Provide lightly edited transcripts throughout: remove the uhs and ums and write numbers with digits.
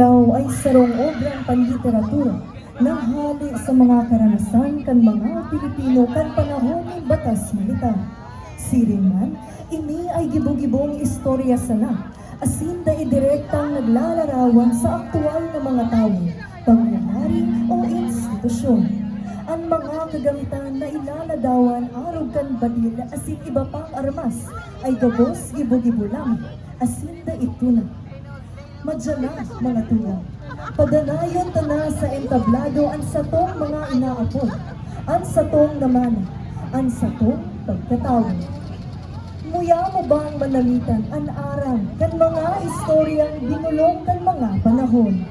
adlaw ay sarong obrang panliteratura nang hali sa mga karanasan kan mga Pilipino kan panahon ng batas militar. Siringan, ini ay gibong-gibong istorya sana, asin da idirektang naglalarawan sa aktual na mga tao, pangyayari o institusyon. Ang mga kagamitan na ilaladawan arog kan balil asin iba pang armas ay gabos gibo-gibo lang, asin da ito na. Madyanas mga tuwa, padanayon tana sa entablado ang satong mga inaapon, ang satong naman, ang satong pagkatawag. Muya mo bang manamitan ang arang kan mga istoryang binulong kan mga panahon?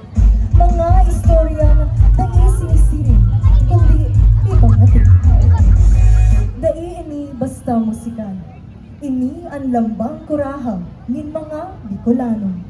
Mga istoryang nag-isisirin, kundi ibang atin. Dai ini basta musikal. Ini ang lambang kurahang nin mga Bicolano.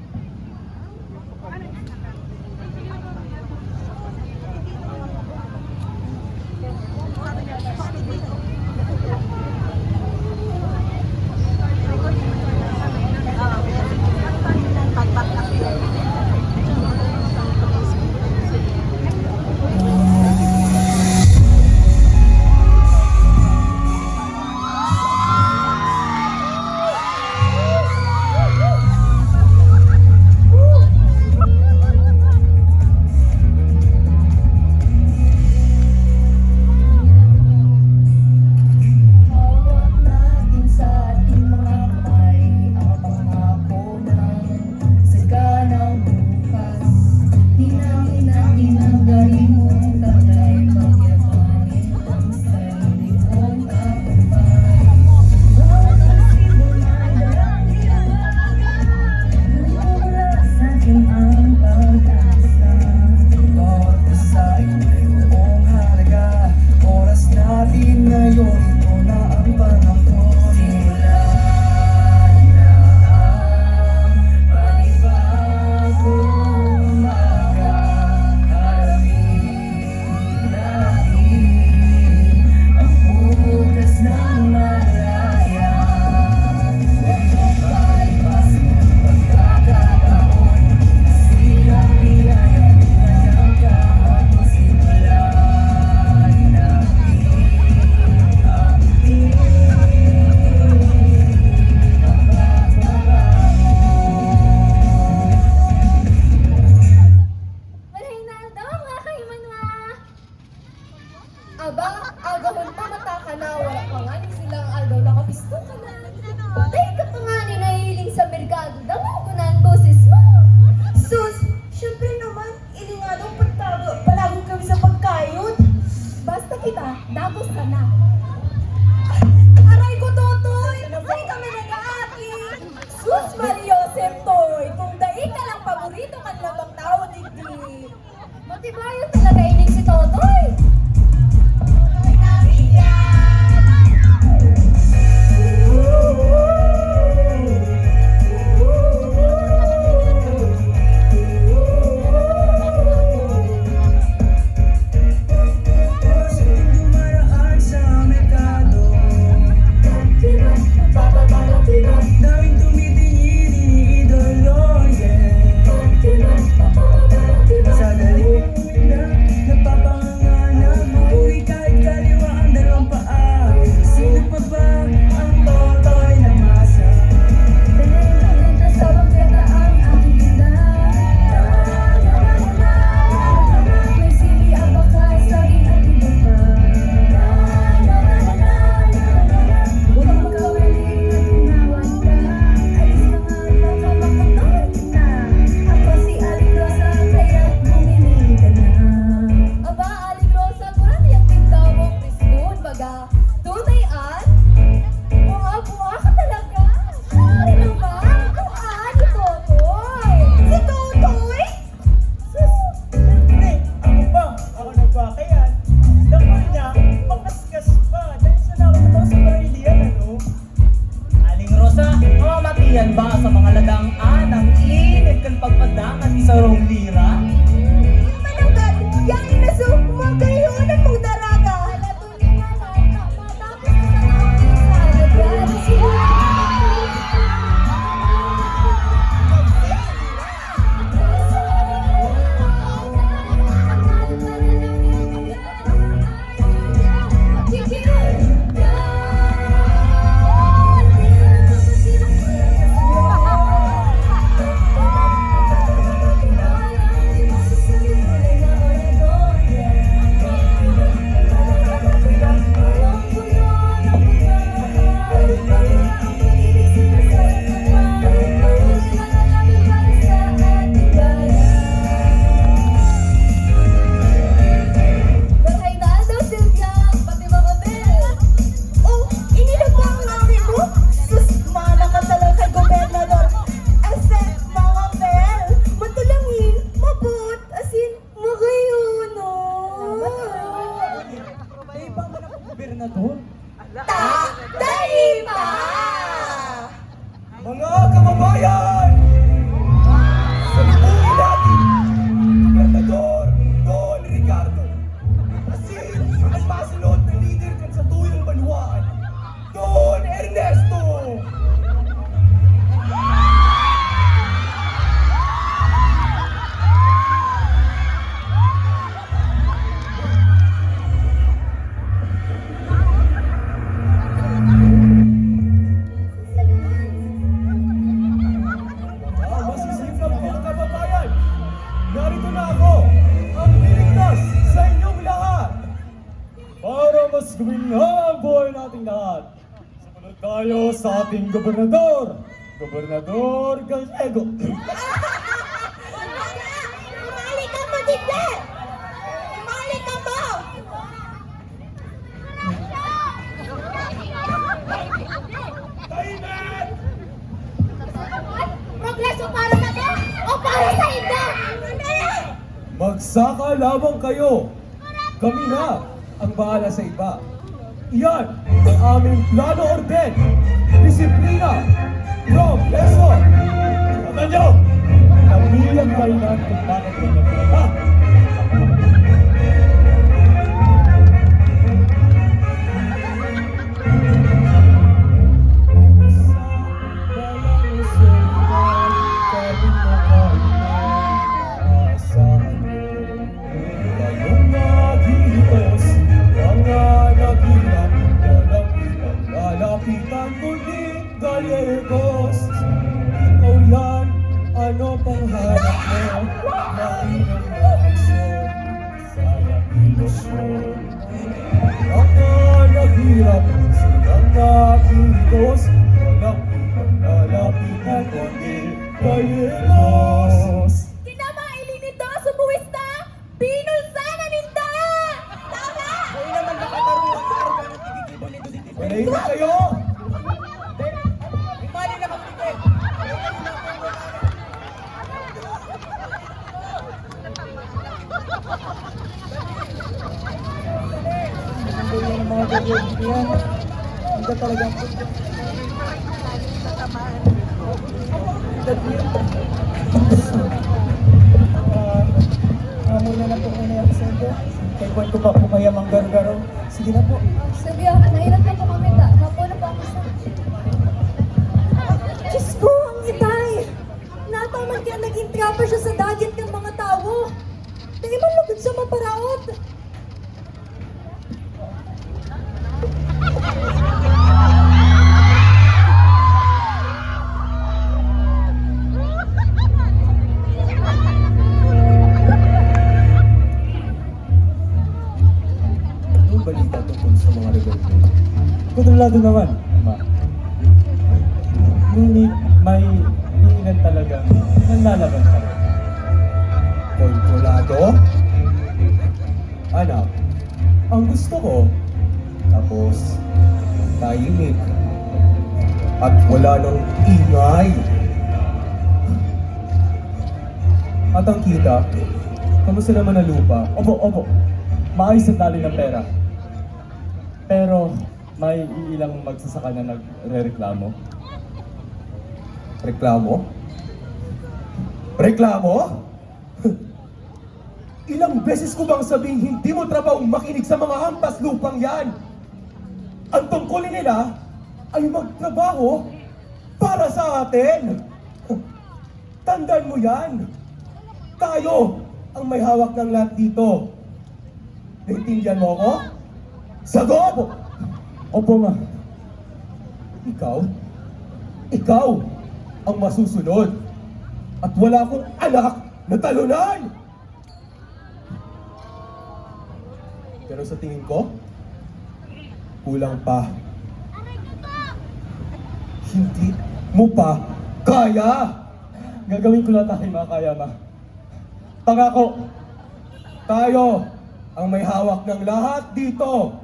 Aba, agahon pa mata ka na, wala pa nga ni silang aldaw nakapisto ka na. Dahil ka pa nga ni nahiling sa merkado, damo ko na ang boses mo. Sus, syempre naman, ilingadong palagong kami sa pagkayod. Basta kita, dagos ka na. Aray ko, Totoy! Ay kami nag-aaki! Sus, Mariosep, Toy, kung dahil ka lang paborito ka na bang tao, digdi. Matibayo talaga ining si Totoy. Dumaraan sa amin gobernador. Dali pa! Mga kababayan! Salubungin natin Gobernador Don Ricardo. Kasi ang masunod na leader kan sa tuyong banwaan, Don Ernesto! Mga masisipag mga kababayan, narito na ako, ang liligtas sa inyong lahat. Para mas guminhawa ang buhay nating lahat, sumunod tayo sa ating gobernador, Gobernador Gallego. Mali ka mo, Tigre! Mali ka mo! Tahimik! Progreso para sa to o para sa inyo? Magsaka lamang kayo. Kami na ang bahala sa iba. Iyan ang aming plano orden, disiplina, progreso. Tama nyo! Kami ang kailan kung bakit kami ha? Lalapitan ko ni Gallegos. Ikaw yan, ano pang hanap mo? Mainang aksyon, sayang ilusyon. Mga naghirap, silang nakikos. Lalapitan ko ni Gallegos. Kinamaili nito, sumuwis na! Pinulsana ninda! Tama! Manahimik kayo! Ang mga gagawin yan, hindi talaga muna na po muna yung sendo. Kay Juan ko pa po kaya manggargaro. Sige na po. Sige, mahirap na po kami ta. Mapuna po ako sa... Diyos ko, ang itay! Nataman kaya naging trapper siya sa dagat ng mga tao. Dahil man lugod sa maparaot. Anong balita tungkol sa mga rebelde? Kontrolado naman, Ma. Ngunit may iilan talagang nanlalaban pa rin. Kontrolado? Anak, ang gusto ko, tapos tahimik at wala nang ingay. At ang kita, kamusta naman ang lupa? Opo. Maayos ang tali ng pera. Pero may ilang magsasaka na nagre-reklamo. Reklamo? Reklamo? Ilang beses ko bang sabihin hindi mo trabaho makinig sa mga hampas lupang yan? Ang tungkulin nila ay magtrabaho para sa atin. Tandaan mo yan. Tayo ang may hawak ng lahat dito. Naintindihan mo ako? Sagot! Opo, Ma. Ikaw ang masusunod. At wala akong anak na talunan! Pero sa tingin ko, kulang pa. Hindi mo pa kaya! Gagawin ko lahat aking makakaya, Ma. Pangako, tayo ang may hawak ng lahat dito.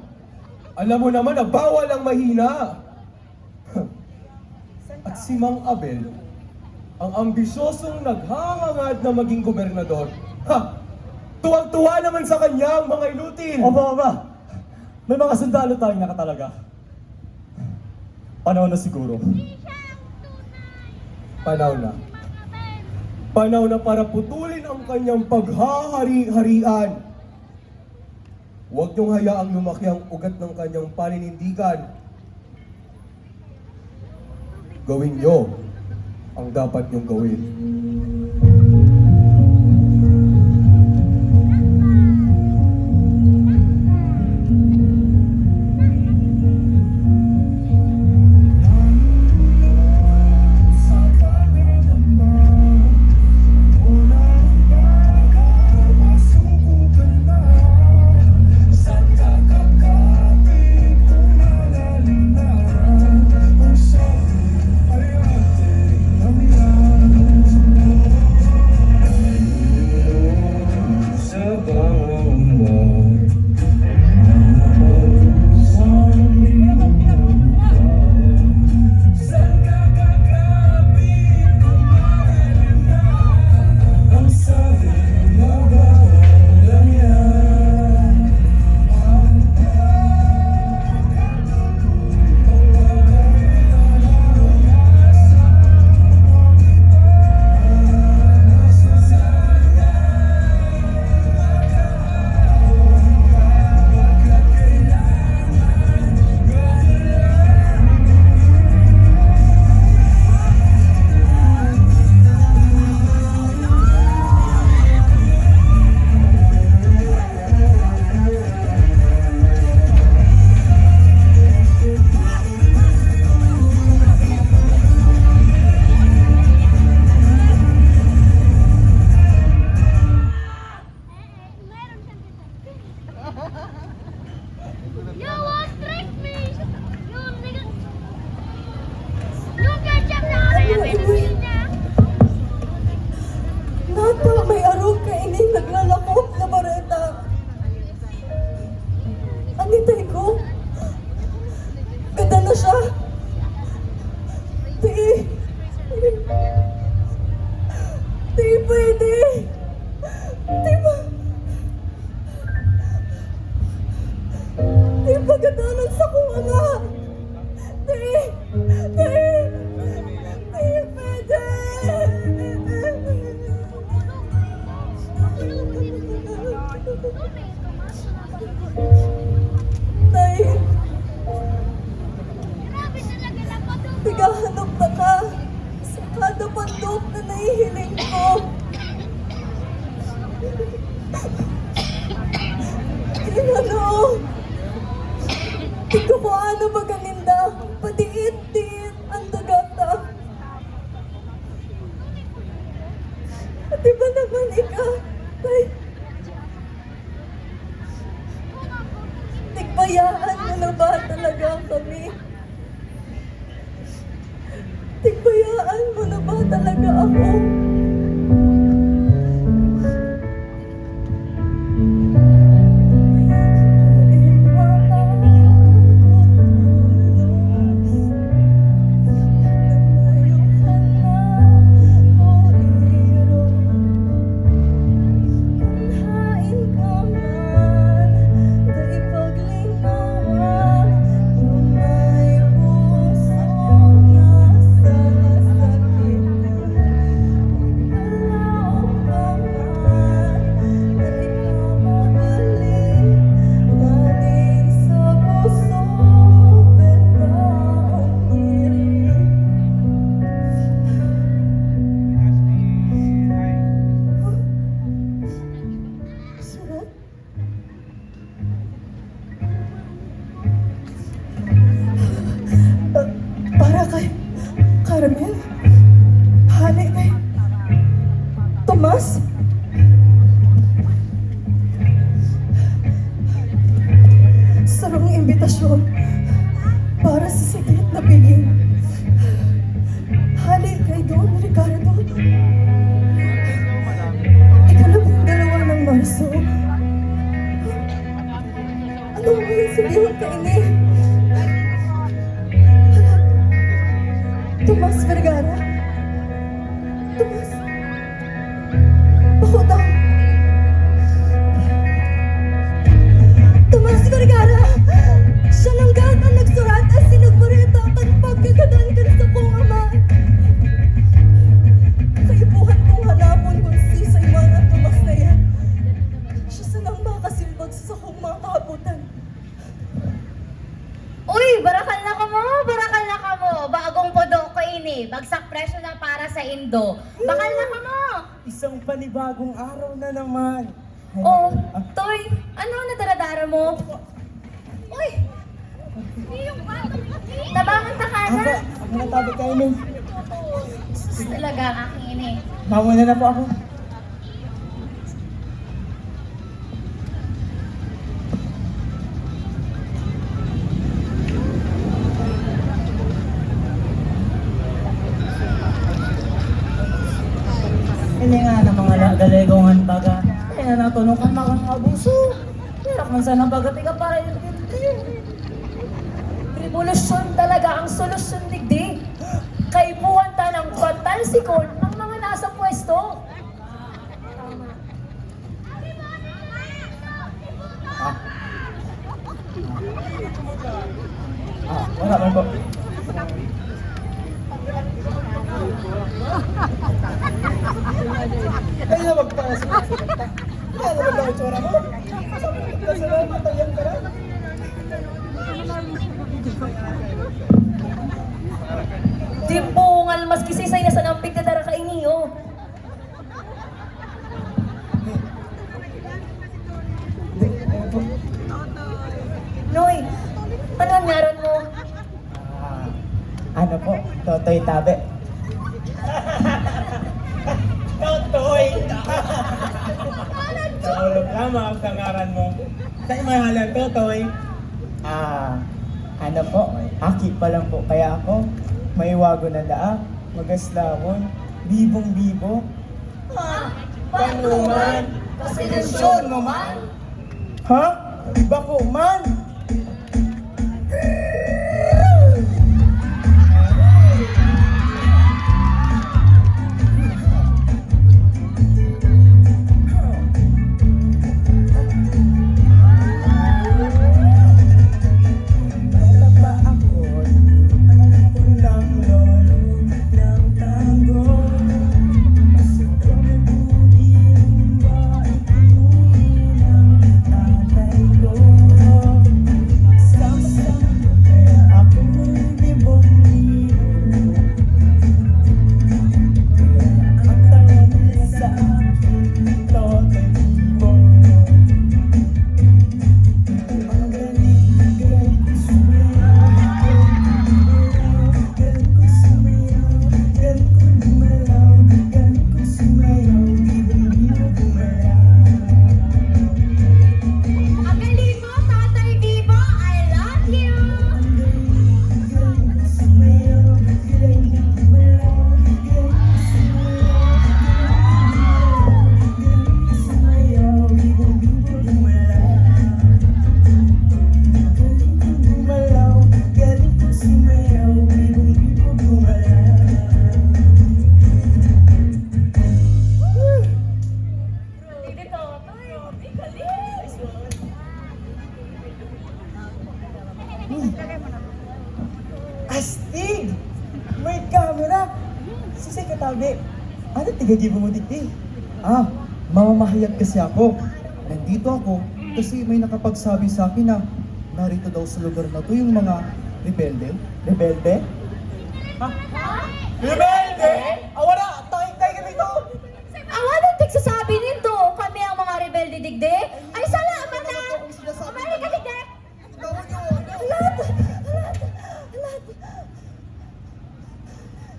Alam mo naman na bawal ang mahina. At si Mang Abel, ang ambisyosong naghahangad na maging gobernador. Ha! Tuwang-tuwa naman sa kanya ang mga inutil. Opo. May mga sundalo tayong nakatalaga. Panahon na siguro. Panahon na. Panahon na para putulin ang kanyang paghahari-harian. Huwag niyong hayaang lumaki ang ugat ng kanyang paninindigan. Gawin niyo ang dapat niyong gawin. You won't trick me! You nigga! You ketchup na kami ang pinusin niya! Nata, may arog ka ining naglalakop na bareta. Anitay ko. Ganda na siya. Di. Di pwede. Di ba? Di pagkatanan sa kong ama. Di. Di. Di pwede. Nay, Grabe talaga lang po to! tigahanap na ka sa kada pandok na nahihiling ko. Ano? Ito ko ano maganinda, patiit-tiit ang dagata. At diba naman ikaw, tay? Tigbayaan mo na ba talaga kami? Tigbayaan mo na ba talaga ako? Surat? Para kay Carmen? Hali kay Tomas? Sarong imbitasyon para sa sikit na piging. Hali kay Don Ricardo. Ikalabing-dalawa ng Marso. Ano mo yung sabihin ka ini? Tomas Vergara? Tomas? Ako daw. Tomas Vergara! ini. Bagsak presyo na para sa Indo. Bakal na ka mo. Isang panibagong araw na naman. Ay, Oh, naku. Toy, ano na daradara mo? Uy, tabangan ta ka na. Ako na tabi kayo nun. Talaga ang aking ini. Mamuna na po ako. Hindi nga na mga dalegongan baga. Kaya natunukan mga abuso. Merak man sana baga tiga para Revolusyon talaga ang solusyon digdi. Kaipuhan ta ng pantalsikon ng mga nasa pwesto. Wala man po. Ay na magpalas ka. Kaya naman daw ang tsura mo. Kasalanan tayang ka na. Timpungal mas kisisay na sa nampig na dara ka iniyo. Noy, ano ang ngaron mo? Ano po? Totoy tabi. Totoy! Naulog lamang ang kangaran mo. Sa imahalang Totoy. Ano po? Aki pa lang po. Kaya ako, may wago na daa, magaslawon, bibong-bibo. Panuman! Konstitusyon mo man? Ha? Bako man! Astig! May camera! Sisay ka tabi. Ano tigagibo mo dikti? Mamamahayag kasi ako. Nandito ako kasi may nakapagsabi sa akin na narito daw sa lugar na to yung mga rebelde. Rebelde? Ha? Rebelde? Wala! Tay kami to! Awan ang tigsasabi nito, kami ang mga rebelde digdi. Ay, salamat na! Umali ka digdi!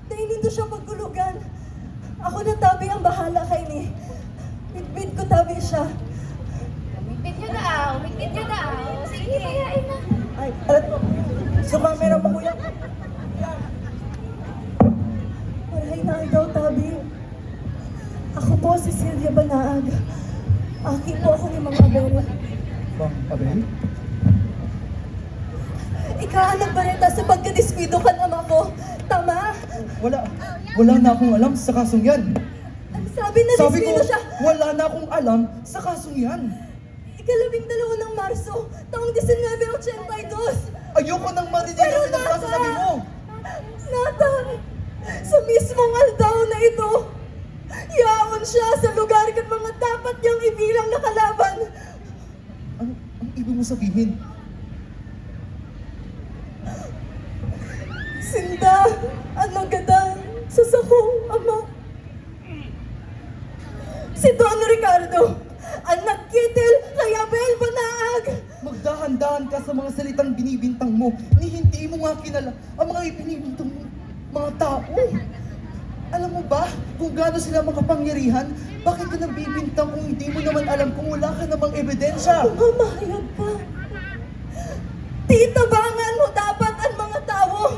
Dahil nito siya pagkulugan. Ako na tabi ang bahala kay ni. Bitbit ko tabi siya. Umigpit nyo daw, umigpit nyo daw. Sige, kayain na. Ay, sa camera mo kuya. Maray na daw tabi. Ako po si Silvia Banaag. Akin po ako ni Mga Abel. Bang, Abel? Ikaanak ba rin sa pagkadiskwito ka naman ko? Tama? Wala na akong alam sa kasong yan. Sabi na Sabi ko, diskwito siya. wala na akong alam sa kasong yan. Ikalabing-dalawa ng Marso, taong 1982. Ayoko nang marinig ang pinagsasabi mo. Nathan, sa mismong aldaw na ito, yaon siya sa lugar kan mga dapat niyang ibilang na kalaban. Ang ibig mo sabihin? Sinda, ano gada? sa sakong ama. Si Don Ricardo, ang nagkitil kay Abel Banaag. Magdahan-dahan ka sa mga salitang binibintang mo. Ni hindi mo nga kilala ang mga ibinibintang mo, mga tao. Alam mo ba kung gaano sila makapangyarihan? Bakit ka nabibintang kung hindi mo naman alam kung wala ka namang ebidensya? Mamahayag ka. Titabangan mo dapat ang mga tao.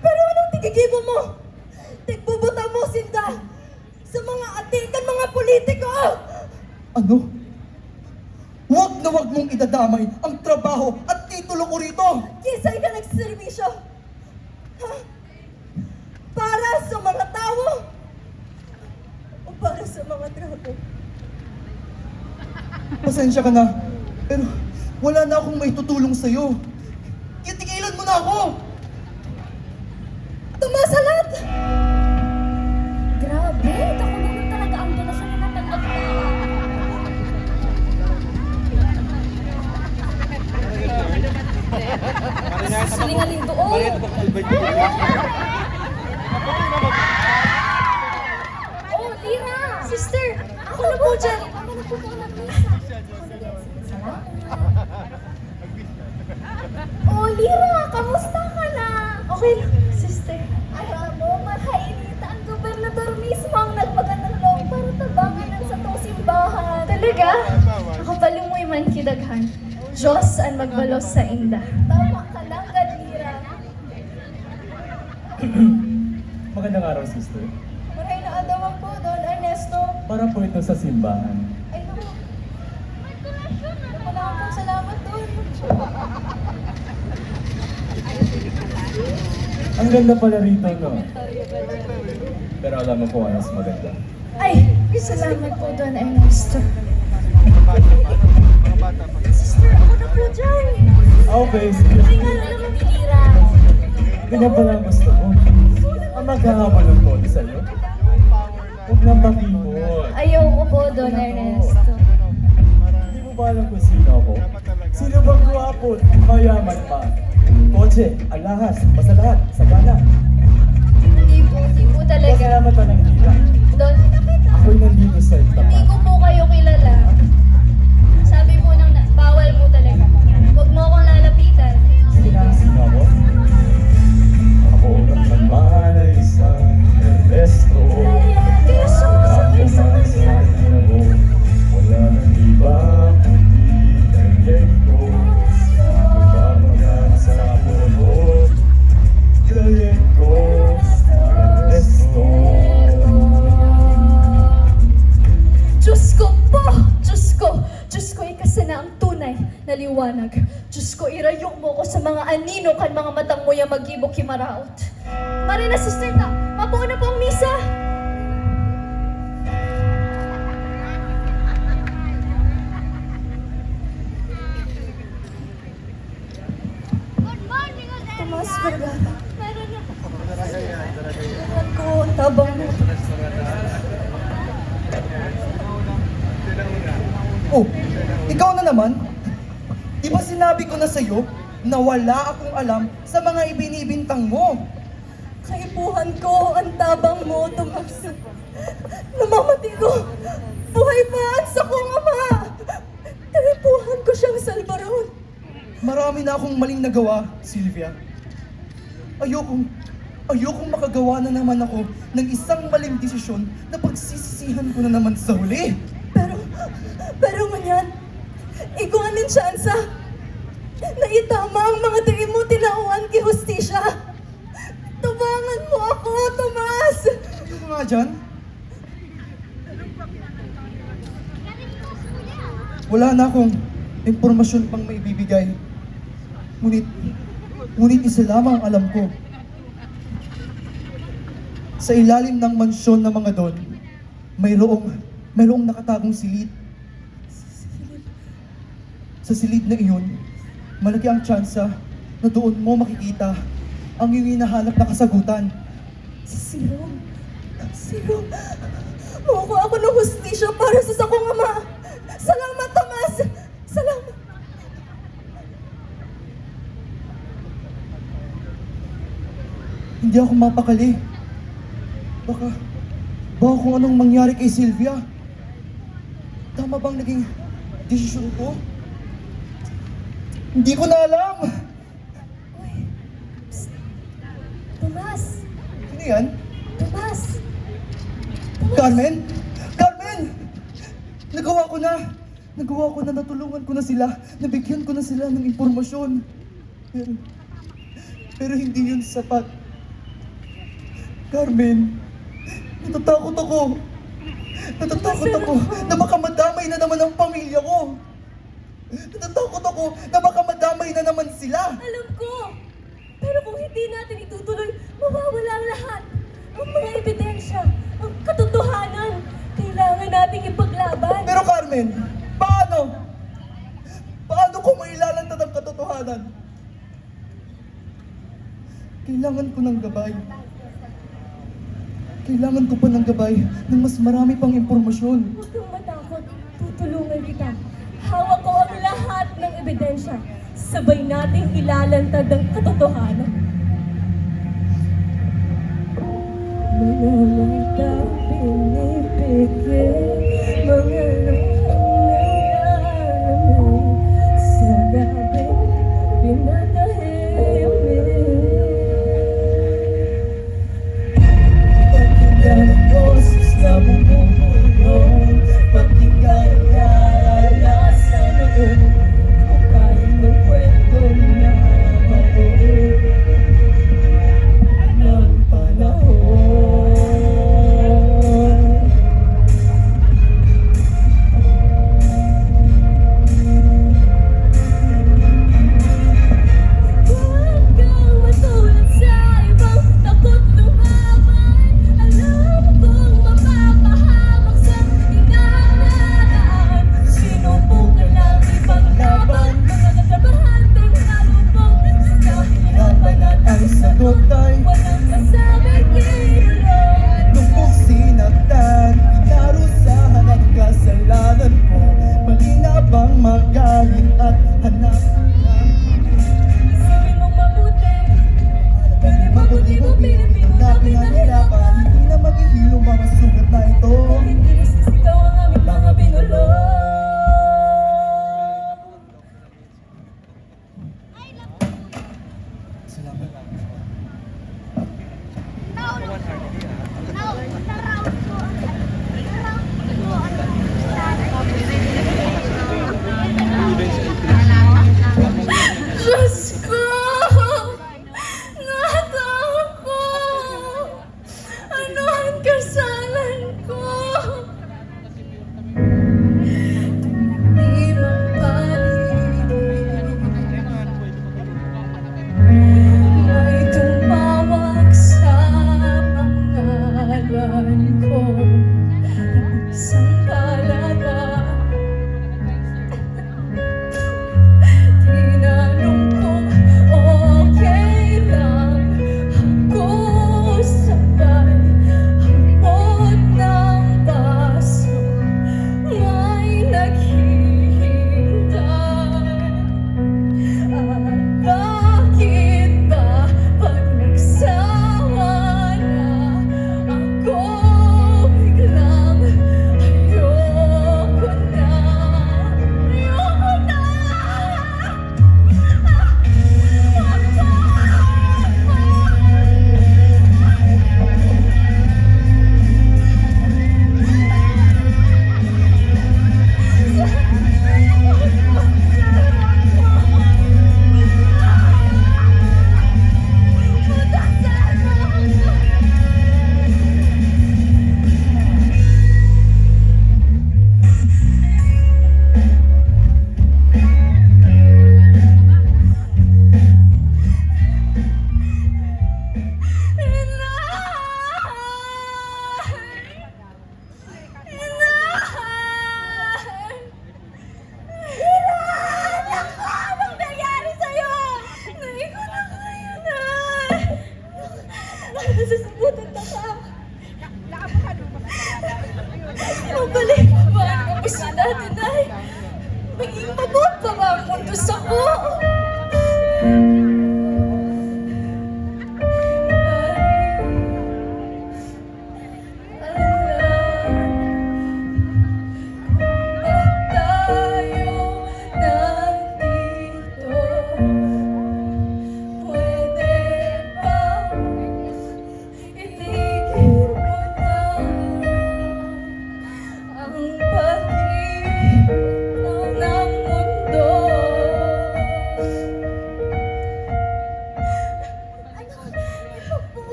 Pero anong tigigibo mo? Tigbubuta mo, Sinda, sa mga atikan mga politiko. Ano? Huwag na huwag mong idadamay ang trabaho at titulo ko rito! Kisay ka nagservisyo. Ha? Para sa mga tao? O para sa mga trapo? Pasensya ka na, pero wala na akong may tutulong sa'yo. Titigilan mo na ako! Tumasalat! Grabe, ako naman talaga ang donasyon na natagpagtawa. Silingaling doon. Oh, Lira! Sister, ako na po dyan. Ako na po ng misa. Salamat. Oh, Lira, kamusta ka na? Okay lang, sister. Alam mo, mahainita ang gobernador mismo ang nagpagandang loob para tabangan sa tong simbahan. Talaga? Ako palumoy man kidaghan. Diyos ang magbalos sa inda. Tama ka lang, Lira. Magandang araw, sister. Maray na adawan po, Don Ernesto. Para po ito sa simbahan. Ay, naku. Wala po, salamat, Don. Ang ganda pala rito, no? Pero alam mo po, mas maganda. Ay, salamat po, Don Ernesto. Sister, ako na po dyan. Okay, sige. Ay, nga na naman, Lira. Ganyan pala ang gusto mo. Ang maghahabol ng todo sa'yo. Huwag nang makipot. Ayoko po, Don Ernesto. Hindi mo ba alam kung sino ako? Sino bang guwapo at mayaman pa? Kotse, alahas, basta lahat, sagana. Hindi po talaga. Pasalamat ka ng hila. Don, Ako'y nandito sa hindi tapat. ko po kayo kilala. Sabi po nang bawal po talaga. Huwag mo akong lalapitan. Sino ako? Ako naman ay isang Ernesto. Kaya sumasabi sa kanya. Wala nang iba kundi Ernesto. Pagpapagaan sa puno, Ernesto, Ernesto. Diyos ko po! Diyos ko! Diyos ko, ikasa na ang tunay na liwanag. Diyos ko, irayok mo ko sa mga anino kan mga matang mo yung magibok himaraot. Marina, sister ta, mabuo na po ang misa! Good morning, Jose. Tomas Vergara. Meron na. Tingnan ko, ang tabang mo. Oh, ikaw na naman? Di ba sinabi ko na sa'yo na wala akong alam sa mga ibinibintang mo? Kaibuhan ko ang tabang mo, Tomas. Namamati ko. Buhay pa ang sakong ama. Kaibuhan ko siyang salbaron. Marami na akong maling nagawa, Sylvia. Ayokong makagawa na naman ako ng isang maling desisyon na pagsisisihan ko na naman sa huli. Pero ngunyan, iguanin siyansa na itama ang mga tingin mo tinauan kay Hustisya. Tubangan mo ako, Tomas! Ano nga dyan? Wala na akong impormasyon pang maibibigay. Ngunit isa lamang ang alam ko. Sa ilalim ng mansyon ng mga don, mayroong nakatagong silid. Sa silid na iyon, malaki ang tsansa na doon mo makikita ang iyong hinahanap na kasagutan. Si Rom. Makukuha ako ng hustisya para sa sakong ama. Salamat, Tomas! Salamat! Hindi ako mapakali. Baka kung anong mangyari kay Sylvia. Tama bang naging desisyon ko? Hindi ko na alam. Tomas! Ano yan? Tomas! Carmen? Carmen! Nagawa ko na! Nagawa ko na, natulungan ko na sila. Nabigyan ko na sila ng impormasyon. Pero hindi yun sapat. Carmen, natatakot ako. Natatakot ako na baka madamay na naman ang pamilya ko. Natatakot ako na baka madamay na naman sila. Alam ko! Pero kung hindi natin itutuloy, mawawala ang lahat. Ang mga ebidensya, ang katotohanan. Kailangan nating ipaglaban. Pero Carmen, paano? Paano kung mailalantad ang katotohanan? Kailangan ko ng gabay. Kailangan ko pa ng gabay ng mas marami pang impormasyon. Huwag kang matakot. Tutulungan kita. Hawak ko ang lahat ng ebidensya. Sabay nating ilalantad ang katotohanan. Mga mata pinipigil, mga nangyayari sa gabi pinatahimik. Pakinggan ang boses na bumubulong, pakinggan ang naranasan noon. Kung kaya mo kwento na mabuo ng panahon. Huwag kang matulad sa ibang takot lumaban. Alam kong mapapahamak sa dinadaan. Sinubukan lang ipaglaban, mga katrabahanteng nalubog sa hirapan at ang sagot ay walang masabing kinulong. Lubog sinaktan, pinarusahan ang kasalanan ko. Mali na bang magalit at hanap ng Isipin mong mabuti. Libo-libo Pilipino na pinahirapan. hindi na maghihilo mga sugat na ito. Hindi nasisigaw ang aming mga binulong. Salamat. Diyos ko! Natawa ko! Ano ang kasalan ko? Di mapalit. May tumawag sa pangalan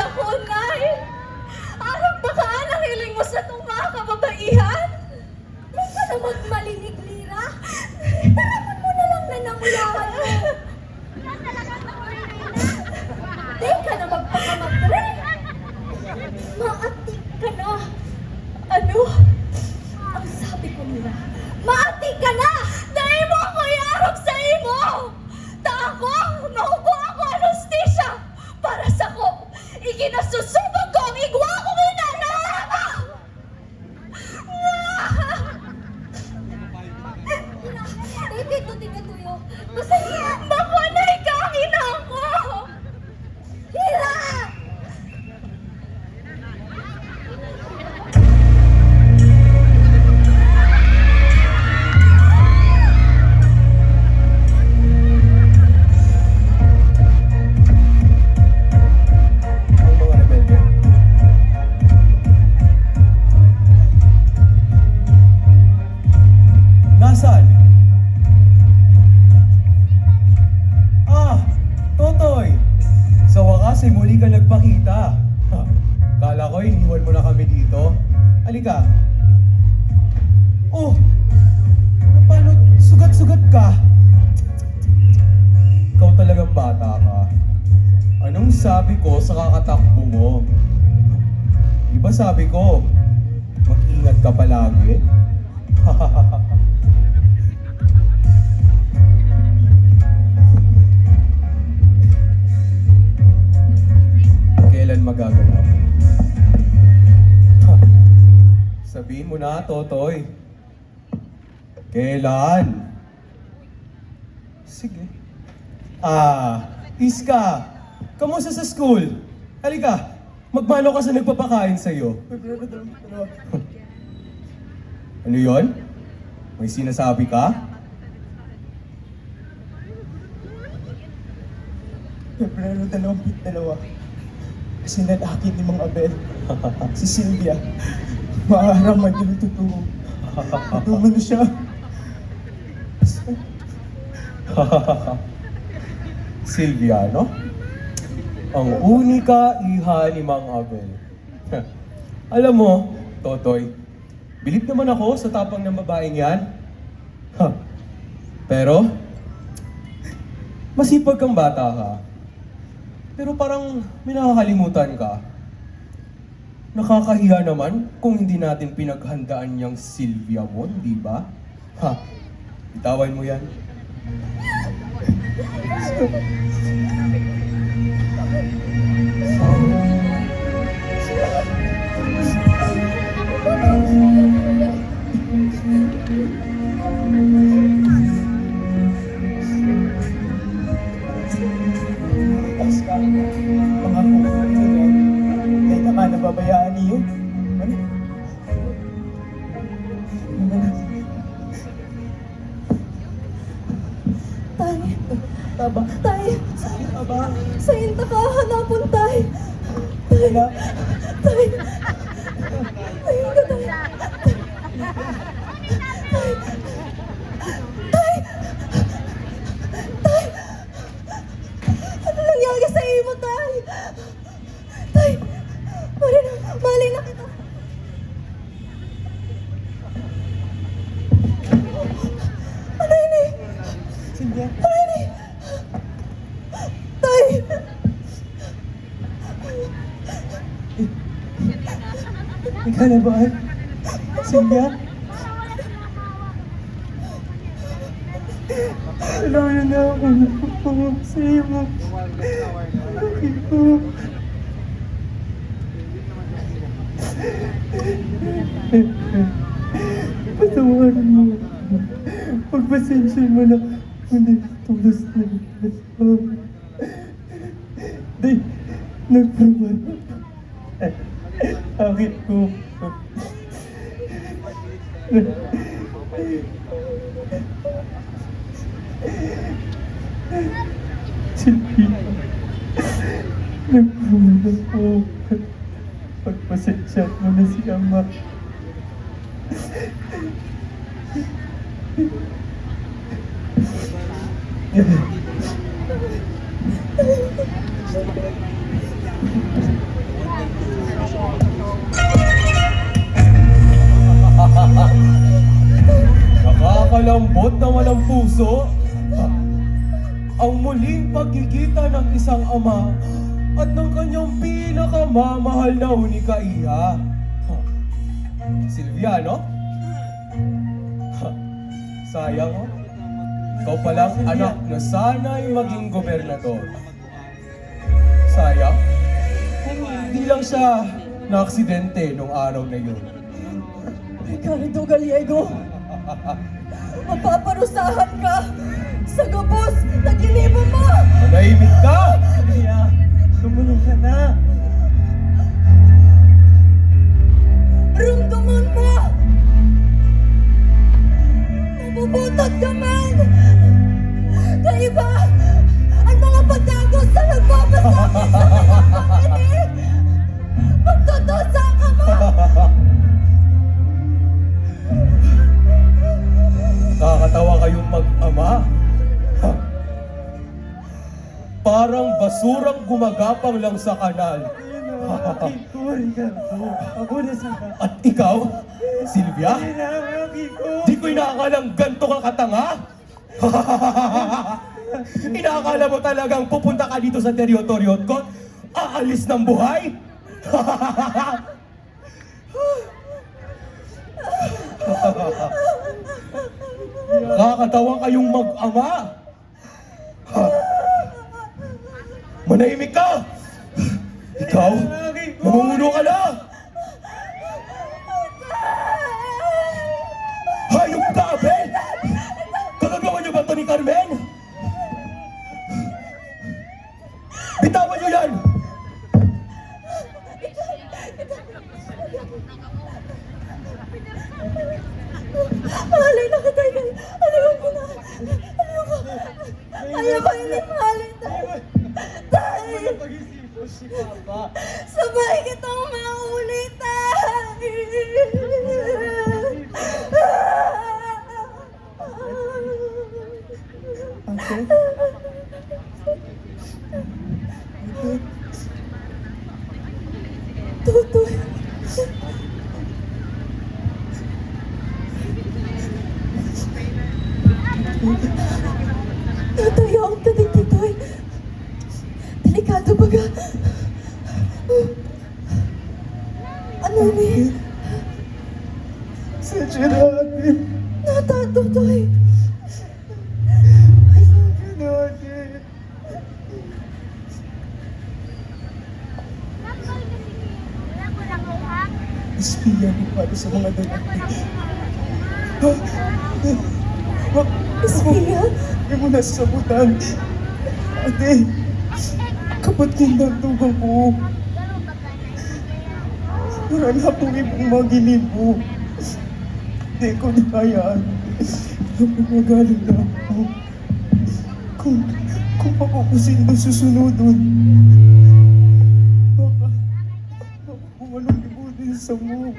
sa kunay. Arang bakaan ang hiling mo sa itong mga kababaihan. Huwag ka na magmalinig, Lira. Tarapan mo na lang na nangulangan mo. Di ka na magpakamagre. Maatik ka na. Ano? Ang sabi ko nila, maatik ka na! Dahil mo ako iarap sa imo! Ta ako, naubo ako anesthesia! Para sa ko, ikinasusubog ko ang igwa ko inanama! Dito, tuyo. Basta makunay ka ang ina ko! Hira! Ang mga rebelde. Nasaan? Ah, Totoy! Sa wakas ay muli ka nagpakita. Ha, kala ko iniwan mo na kami dito. Halika. Oh! Paano? Sugat-sugat ka? Ikaw talagang bata ka. Anong sabi ko sa kakatakbo mo? Di ba sabi ko, mag-ingat ka palagi? Kailan magaganap? Ha, sabihin mo na, Totoy. Kailan? Sige. Iska, kamusta sa school? Halika, magmano ka sa nagpapakain sa'yo. Ano yon? May sinasabi ka? Pebrero 22. Kasi lalaki ni Mang Abel. Si Sylvia. Maaraman din ang totoo. Totoo na siya. Sylvia, no? Ang unika iha ni Mang Abel. Alam mo, Totoy, bilib naman ako sa tapang ng babaeng yan. Pero, masipag kang bata ka. Pero parang may nakakalimutan ka. Nakakahiya naman kung hindi natin pinaghandaan yung Sylvia mo, di ba? Bitawan mo yan. Paska. Mga kukunin niya. Dahil na ka nababayaan niyo. Ano? Tay, Taba. tay, Taba. sa inta ka hanapon, tay. Tay, Wala. tay. Ayun ka, tay. Tay! Tay! Ano nangyari sa imo, tay? Tay! Mali na kita. Ano ini? Sylvia. Ano ini? Tay! Ikaw na ba? Sylvia? Wala na ako napapawag sa iyo. Bakit ko? Patawarin mo. Pagpasensya mo na. Hindi, tulos na ako. Di, nagprawal. Bakit ko? Sylvia, nagprawal ako. Pagpasensya mo na si Ama. Nakakalambot naman ang puso. Ang muling pagkikita ng isang ama at ng kanyang pinakamamahal na hunikaiha. Silvia, no? Sayang, oh. Ikaw palang anak na sana'y maging gobernador. Sayang, kung hindi lang siya na-aksidente nung araw na yun. Ricardo Gallego, mapaparusahan ka sa gabos na ginibo mo! Manahimik ka! Silvia, tumulong ka na. Rumduman mo! Mabubutot ka man! Kaiba, ang mga patagos na nagpapasakit sa mga panginig! Magtutusa ka mo! Nakakatawa kayong mag-ama. Ha. Parang basurang gumagapang lang sa kanal. Kiko, Ricardo. Ako na sana. At ikaw, Silvia? Kiko. Di ko inaakalang ganito ka katanga? Inaakala mo talagang pupunta ka dito sa teritoryo ko? Aalis ng buhay? Nakakatawa kayong mag-ama. Ha? Manahimik ka! Ikaw, namumuno ka na! Hayop ka, Abel! Kagagawa niyo ba ito ni Carmen? Bitawan niyo yan! Mahalay na kita, Tay. Aliwan ko na. Aliwan ko. Ayaw ko hindi mahalay, Tay. Tay! Pag-isipo si Papa. Sabay kitang mauli, Tay! Ate? Tutoy. Natayaan ka din, Titoy. Delikado ba ka? Ano ni? Sadya na, ate. Nata, Tutoy. Sadya na, ate. Espiya ko para sa mga dalaki. Espiya? Hindi mo nasasabutan. Ate, kapatid ng tugang ko. Wala na pong ibang mga ginibo. Hindi ko nahayaan. Napamagaling na ako. Kung makukusin doon susunodon, baka kung anong ibutin sa mo.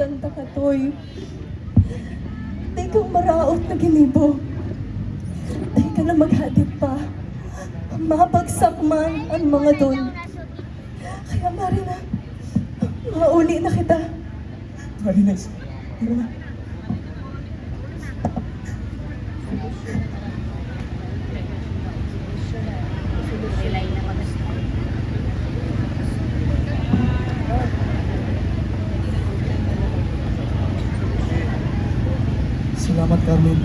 kanta katoy. Di kang maraot na ginibo. Di ka na maghadit pa. Mabagsak man ang mga doon. Kaya Marina, mauli na kita. Marinas, tara na. Salamat, Carmen.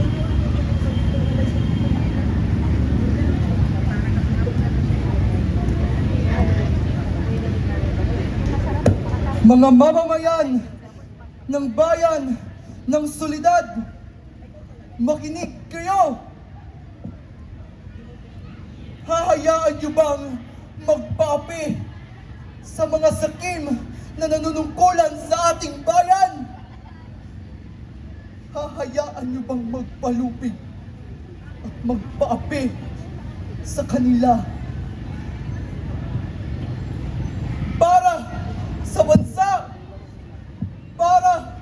Mga mamamayan ng bayan ng Soledad, makinig kayo! Hahayaan niyo bang magpaapi sa mga sakim na nanunungkulan sa ating bayan? Hahayaan niyo bang magpalupig at magpaapi sa kanila? Para sa bansa, para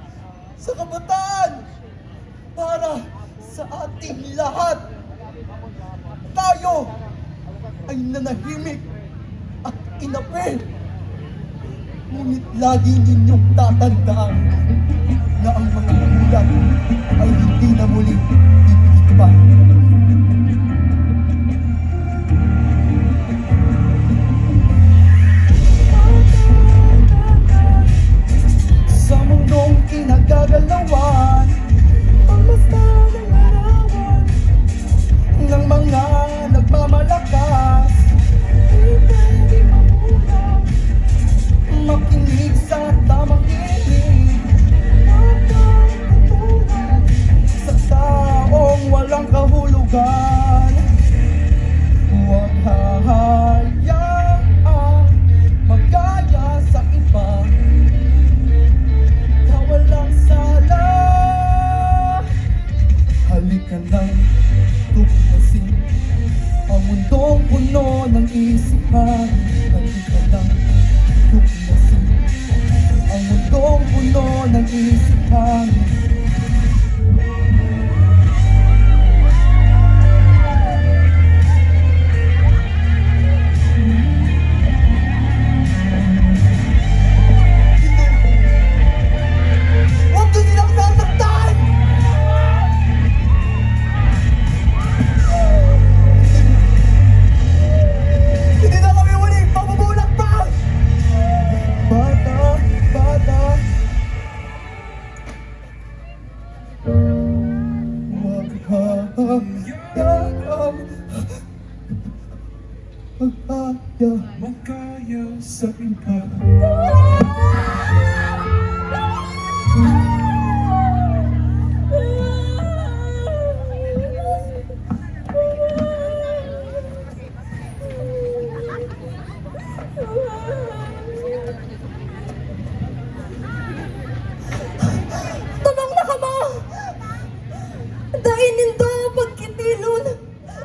sa kabataan, para sa ating lahat. Tayo ay nanahimik at inapi. Ngunit lagi ninyong tatandaan na ang mga ulat ay hindi na muli pipigit pa. Sa mundong kinagagalawan, pagmasdan ng larawan ng mga nagmamalakas, di pwede mamulat, makinig sa tamang tinig, magkakatulad sa taong walang kahulugan. Huwag hahayaang magaya sa iba na walang sala. Halika nang tuklasin ang mundong puno ng isipan. Halika nang tuklasin ang mundong puno ng isipan. Huwag niyo silang sasaktan! Hindi na kami muling pabubulak pa! Bata, bata. Huwag hahayaang Magkaya sa iba. Tumang na ka mo! Dahil nindo pagkitilon,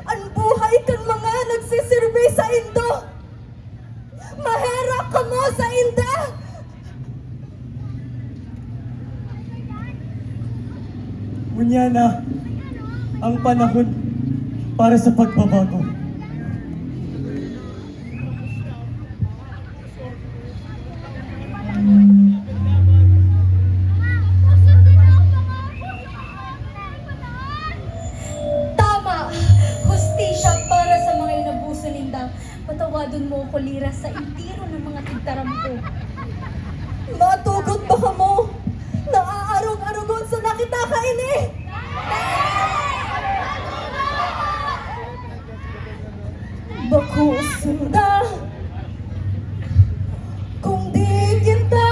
ang buhay kan mga nagsisirbi sa indo. Mahera ka mo sa inda! Unya na ang panahon para sa pagbabago. Tama! Hustisya para sa mga inabuso ninda. Patawadon mo ko lira sa intiro ng mga tigtaram ko. Matugot ba ka mo? Naaarog-arogon sa nakita ka ini! Baku sunda kung di kita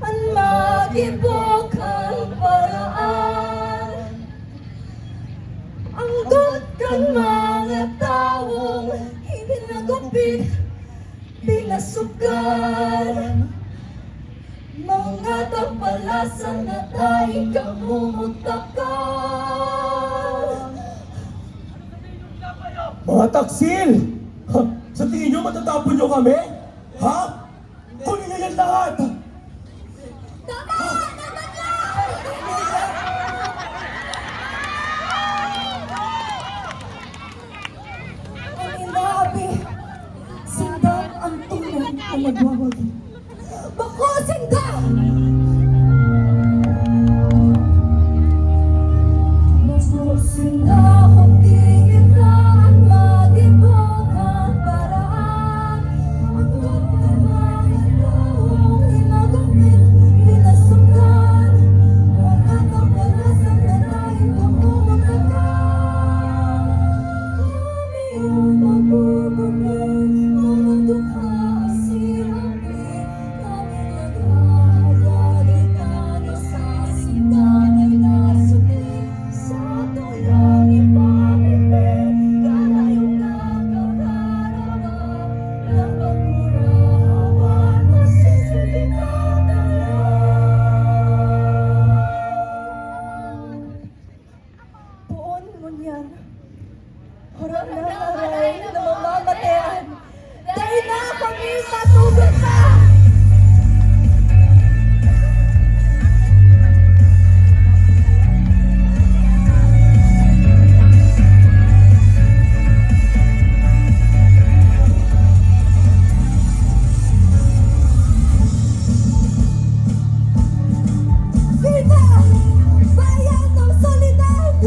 ang magibok ang paraan. Ang kan mga taong hindi nagupit, pinasukan. Mga tampalasan na tayo kamumutakan. Mga taksil! Ha? Sa tingin nyo matatapon nyo kami? Ha? Kunin nyo yan lahat! Tama magwawagi. Bakusin ka! Bakusin ka kung tingin ka ang mag-ibog ang paraan. Ang pagkamayan kong hinagamit, pinasukan. Wala kang palasan na dahil pagmumagkakan. Kami ang mabubunod, mga dukha sinabi. Kami nag-aagalit sa sinang ay nasukli. Sa tuyang ipamimit, kalayong nakakarama. Ng pagkurawan, masisilig na Puon mo niyan. Harap na aray na mamamatayan. Dahil na kami matugod na! Viva! Bayan ng Solidad!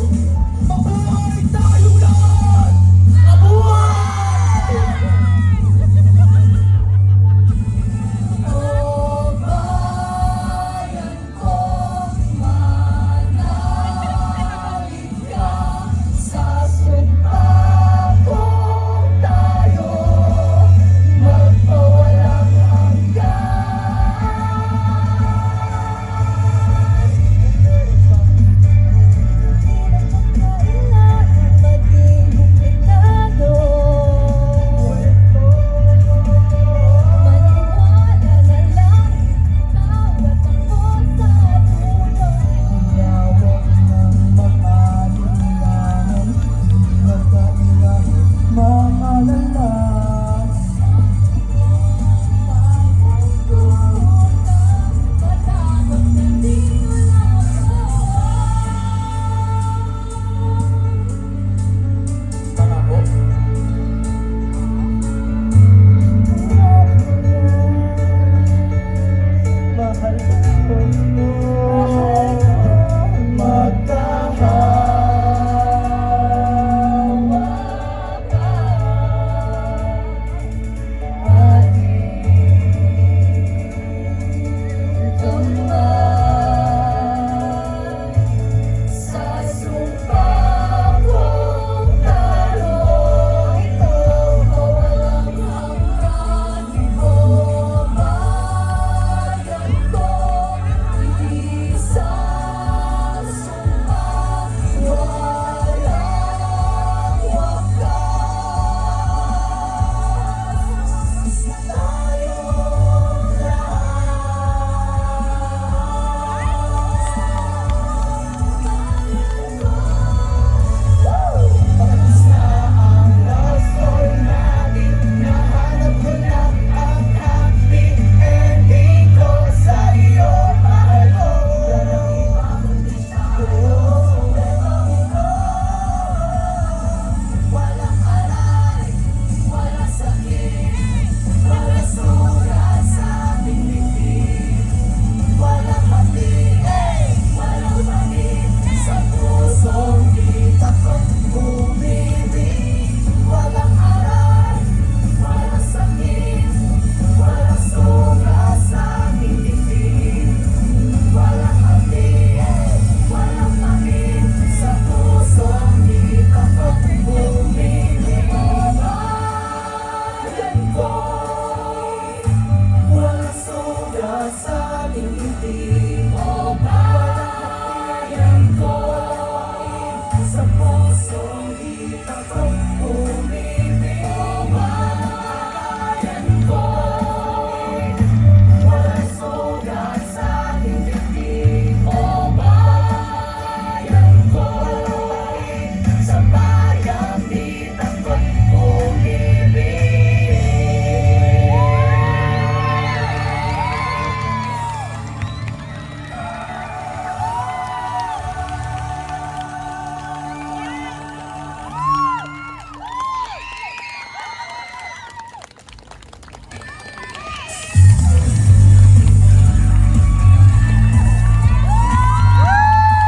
Mabuhay tayong lahat! O bayan ko, manalig ka sa sumpa kung tayo magpawalang hanggan. Maging kumpletado. Maniwala na lang, tawat ako sa dulo. Yawag ng mag-alinlangan, nagkailang mamalala. Matakot na di wala Pangako. Mahal ko mo, magkahawa ka. sa sumpa kong talo, ito mawalang hanggan. O bayan ko, isang sumpa, walang wakas. Tayong Nahanap ko na ang happy ending ko sa iyo, mahal ko. walang aray, walang sakit, walang sugat sa bibig, walang hati, walang manit sa pusong di takot umibig. Walang aray, walang sakit, walang sugat sa bibig, walang hati, walang manit sa pusong di takot umibig. Bayan ko, walang sugat sa dibdib. O bayan ko, sa pusong di takot